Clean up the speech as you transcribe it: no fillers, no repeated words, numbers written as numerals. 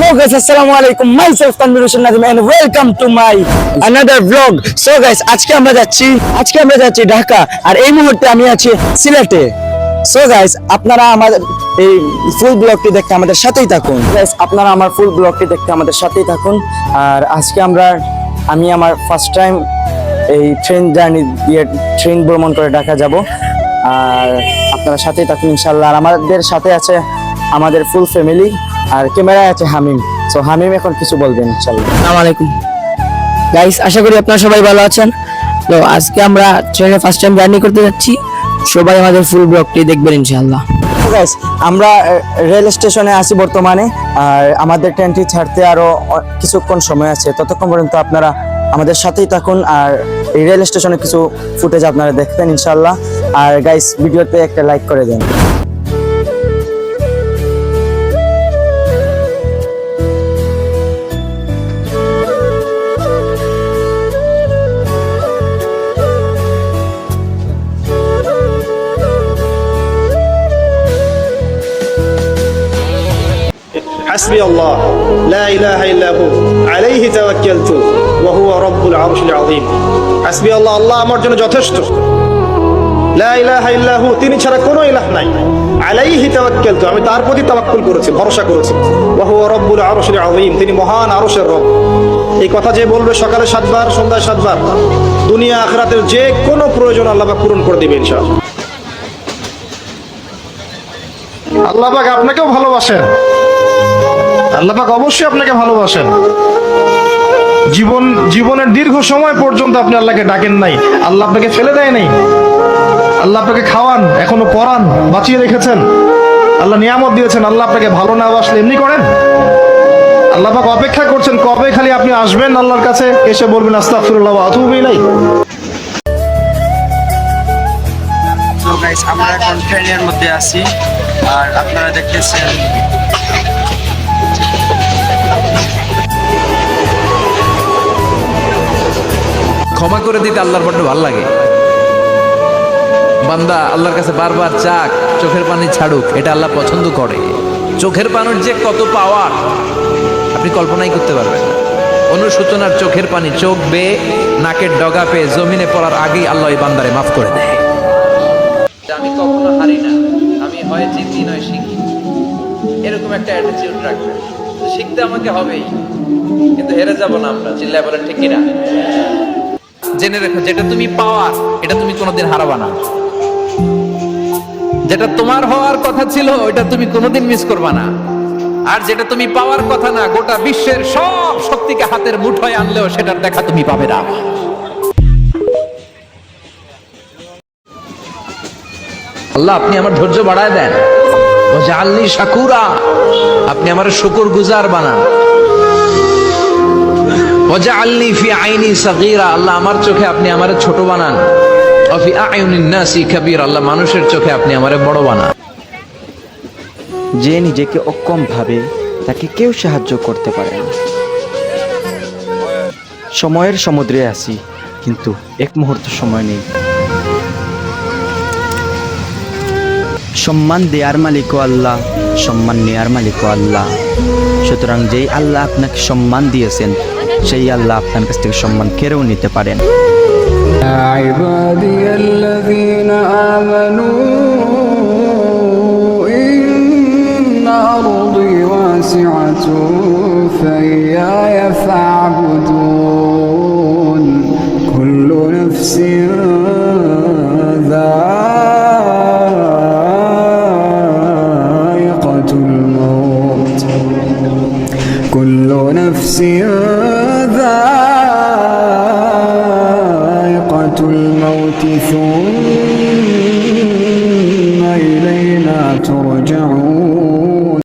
Hello guys, assalamu alaikum. Myself Tanvir Hussain Nazim and welcome to my another vlog. So guys, আজকে আমরা যাচ্ছি ঢাকা আর এই মুহূর্তে আমি আছি সিলেটে। So guys, আপনারা আমাদের এই ফুল ব্লগটি দেখতে আমাদের সাথেই থাকুন। Guys, আপনারা আমার ফুল ব্লগটি দেখতে আমাদের সাথেই থাকুন। আর আজকে আমি আমার ফার্স্ট টাইম এই ট্রেন জার্নি দিয়ে ট্রেন ভ্রমণ করে ঢাকা যাব। আর আপনারা সাথেই থাকুন ইনশাআল্লাহ। আর আমাদের সাথে আছে আমাদের ফুল ফ্যামিলি আর ক্যামেরায় আছে হামিম। সো হামিম এখন কিছু বলবেন ইনশাআল্লাহ। আসসালামু আলাইকুম গাইস, আশা করি আপনারা সবাই ভালো আছেন। তো আজকে আমরা ট্রেনে ফার্স্ট টাইম জার্নি করতে যাচ্ছি, সবাই আমাদের ফুল ব্লগটি দেখবেন ইনশাআল্লাহ। গাইস, আমরা রেল স্টেশনে আছি বর্তমানে, আর আমাদের ট্রেনটি ছাড়তে আরো কিছুক্ষণ সময় আছে। ততক্ষণ পর্যন্ত আপনারা আমাদের সাথেই থাকুন আর এই রেল স্টেশনে কিছু ফুটেজ আপনারা দেখবেন ইনশাআল্লাহ। আর গাইস, ভিডিওতে একটা লাইক করে দেন। حسبي الله لا إله إلا هو عليه توكلت وهو رب العرش العظيم حسبي الله আল্লাহ আমার জন্য যথেষ্ট লা ইলাহা ইল্লা হু তিনি ছাড়া কোনো ইলাহ নাই আলাইহি তাওয়াক্কালতু আমি তার প্রতি তাওয়াক্কুল করেছি, ভরসা করেছি ওয়া হুয়া রব্বুল আরশিল আযীম তিনি মহান আরশের রব। এই কথা যে বলবে সকালে 7 বার সন্ধ্যায় 7 বার দুনিয়া আখিরাতের যে কোনো প্রয়োজন আল্লাহ পাক পূরণ করে দিবেন ইনশাআল্লাহ। আল্লাহ পাক আপনাকেও ভালোবাসেন, আল্লাহ পাক অবশ্যই আপনাকে ভালোবাসেন। জীবনের দীর্ঘ সময় পর্যন্ত আপনি আল্লাহকে ডাকেন নাই, আল্লাহ আপনাকে ফেলে দেয় নাই। আল্লাহ আপনাকে খাওয়ান, এখনো পরান, বাঁচিয়ে রেখেছেন, আল্লাহ নিয়ামত দিয়েছেন। আল্লাহ আপনাকে ভালো না বাসলে এমনি করেন? আল্লাহ পাক অপেক্ষা করছেন কবে খালি আপনি আসবেন আল্লাহর কাছে, এসে বলবেন আস্তাগফিরুল্লাহ ওয়া আতুবু ইলাইহি। তো গাইস, আমরা এখন ট্রেনের মধ্যে আছি আর আপনারা দেখতেছেন ক্ষমা করে দিতে আল্লাহর বড্ড ভালো লাগে। বান্দা আল্লাহর কাছে বারবার চাক, চোখের পানি ছাড়ুক, এটা আল্লাহ পছন্দ করে। চোখের পানির যে কত পাওয়ার আপনি কল্পনাই করতে পারবেন। অনুশোচনার চোখের পানি চোখ বেয়ে নাকের ডগা পেয়ে জমিনে পড়ার আগেই আল্লাহ এই বান্দারে মাফ করে দেয়। আমি কখনো হারি না, আমি হয় জিতি নয় শিখি, এরকম একটা অ্যাটিটিউড রাখবেন। শিখতে আমাকে হবেই, কিন্তু হেরে যাব না আমরা। চিল্লায় বলেন ঠিক কিনা? জেনে রেখো, যেটা তুমি পাওয়ার এটা তুমি কোনোদিন হারাবা না। যেটা তোমার হওয়ার কথা ছিল ওইটা তুমি কোনোদিন মিস করবা না। আর যেটা তুমি পাওয়ার কথা না, গোটা বিশ্বের সব শক্তিকে হাতের মুঠোয় আনলেও সেটার দেখা তুমি পাবে না। আল্লাহ আপনি আমার ধৈর্য বাড়ায় দেন, ওয়াজআলনি শাকুরা, আপনি আমার শুকর গুজার বানান। ওয়াজআলনি ফি আইনি সাগীরা, আল্লাহ আমার চোখে আপনি আমারে ছোট বানান। ওয়া ফি আয়ুনিন নাসি কাবীরা, আল্লাহ মানুষের চোখে আপনি আমারে বড় বানান। যে নিজেকে অক্ষম ভাবে তাকে কেউ সাহায্য করতে পারে না। সময়ের সমুদ্রে আছি, কিন্তু এক মুহূর্ত সময় নেই। সম্মান দেয়ার মালিকও আল্লাহ, সম্মান নেয়ার মালিকও আল্লাহ। সুতরাং যেই আল্লাহ আপনাকে সম্মান দিয়েছেন সেই আল্লাহ আপনার কাছ থেকে সম্মান কেড়েও নিতে পারেন। كل نفس ذائقة الموت ثم إلينا ترجعون